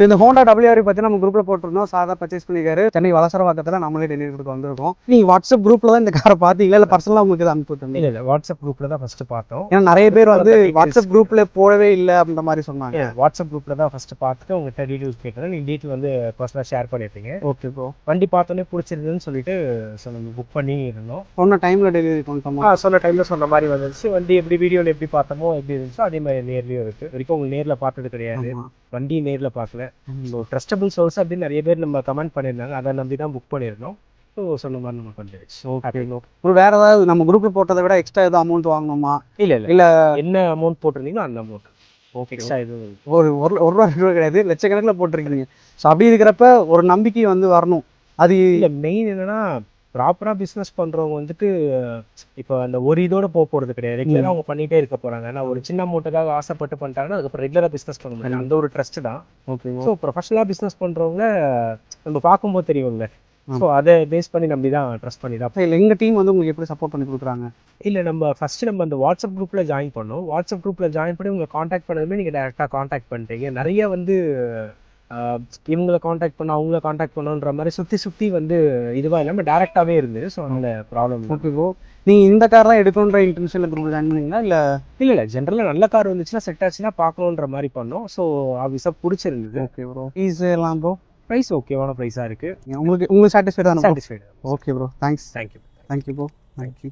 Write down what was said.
So இந்த Honda WRV பற்றி நம்ம குரூப்பில் போட்டிருந்தோம். சாதா பர்ச்சேஸ் பண்ணிக்காரு. சென்னை வளசரவாக்கத்தில் நம்மளே டெலிவரி கொடுக்க வந்திருக்கோம். நீங்கள் வாட்ஸ்அப் குரூப்பில் தான் இந்த காரை பார்த்தீங்களா இல்லை பர்சனலாக உங்களுக்கு இதை அனுப்பிவிட்டோம்? இல்லை வாட்ஸ்அப் குரூப்பில் தான் ஃபஸ்ட்டு பார்த்தோம். ஏன்னா நிறைய பேர் வந்து வாட்ஸ்அப் குரூப்பில் போடவே இல்லை அப்படின்ற மாதிரி சொன்னாங்க. வாட்ஸ்அப் குரூப்பில் தான் ஃபஸ்ட்டு பார்த்துட்டு உங்கள்கிட்ட டீட்டெயில்ஸ் கேட்டேன். நீங்கள் டீட்டெயில் வந்து பர்சனலாக ஷேர் பண்ணியிருப்பீங்க. Okay bro. வண்டி பார்த்தோன்னே பிடிச்சிருக்குன்னு சொல்லிட்டு நம்ம புக் பண்ணி இருந்தோம். சொன்ன டைமில் டெலிவரி பண்ணிட்டோமா? சொன்ன டைமில் சொன்ன மாதிரி வந்துருச்சு. வண்டி எப்படி வீடியோவில் எப்படி பார்த்தோமோ எப்படி இருந்துச்சோ அதே மாதிரி நேர்லேயும் இருக்குது. வரைக்கும் உங்களுக்கு நேரில் பார்த்தது கிடையாது, வண்டி நேரில் பார்க்கல. ஸோ ட்ரஸ்டபிள் சோர்ஸ் அப்படின்னு நிறைய பேர் நம்ம கமெண்ட் பண்ணியிருந்தாங்க. அதை நம்பி தான் புக் பண்ணியிருந்தோம். ஸோ சொன்ன மாதிரி நம்ம பண்ணிடுச்சு. Okay bro. வேறு ஏதாவது நம்ம குரூப்பில் போட்டதை விட எக்ஸ்ட்ரா எதாவது அமௌண்ட் வாங்கணுமா? இல்லை என்ன அமௌண்ட் போட்டிருந்தீங்களோ அந்த அமௌண்ட். ஓகே, எக்ஸ்ட்ரா எதுவும் ஒரு ரூபா 2 ரூபா கிடையாது, லட்சக்கணக்கில் போட்டிருக்கீங்க. ஸோ அப்படி இருக்கிறப்ப ஒரு நம்பிக்கை வந்து வரணும். அது இல்லை, மெயின் என்னென்னா ப்ராப்பராக பிஸ்னஸ் பண்ணுறவங்க வந்துட்டு இப்போ அந்த ஒரு இதோட போகிறது கிடையாது. ரெகுலராக அவங்க பண்ணிகிட்டே இருக்க போகிறாங்க. ஏன்னா ஒரு சின்ன அமௌண்ட்டுக்காக ஆசைப்பட்டு பண்ணிட்டாங்கன்னா அதுக்கப்புறம் ரெகுலராக பிஸ்னஸ் பண்ண முடியாது. அந்த ஒரு ட்ரஸ்ட்டு தான். ஓகே. ஸோ ப்ரொஃபஷனலாக பிஸ்னஸ் பண்ணுறவங்க நம்ம பார்க்கும்போது தெரியும்ல. ஸோ அதை பேஸ் பண்ணி நம்பி தான் ட்ரஸ்ட் பண்ணி தான். இல்லை எங்கள் டீம் வந்து உங்களுக்கு எப்படி சப்போர்ட் பண்ணி கொடுக்குறாங்க? இல்லை, நம்ம ஃபஸ்ட்டு நம்ம அந்த வாட்ஸ்அப் குரூப்பில் ஜாயின் பண்ணோம். வாட்ஸ்அப் குரூப்பில் ஜாயின் பண்ணி உங்களை காண்டாக்ட் பண்ணதுமே நீங்கள் டேரெக்டாக காண்டாக்ட் பண்ணிட்டீங்க. நிறைய வந்து இவங்களை காண்டாக்ட் பண்ண அவங்கள காண்டாக்ட் பண்ணணுன்ற மாதிரி சுற்றி வந்து இதுவாக இல்லாமல் டேரெக்டாகவே இருந்தது. ஸோ அந்த ப்ராப்ளம். Okay bro. நீங்கள் இந்த கார் தான் எடுக்கணுன்ற இன்டென்ஷனில் குரூப் ஜாயின் பண்ணீங்களா? இல்லை ஜென்ரலாக நல்ல கார் வந்துச்சுன்னா செட் ஆச்சுன்னா பார்க்கணுன்ற மாதிரி பண்ணோம். ஸோ ஆஃபீஸாக பிடிச்சிருந்தது. Okay bro. ஃபீஸ் எல்லாம் ப்ரோ? ப்ரைஸ் ஓகேவான ப்ரைஸாக இருக்குது. உங்களுக்கு சாட்டிஸ்ஃபைடாக? Satisfied. Okay bro. Thanks. Thank you bro. Thank you.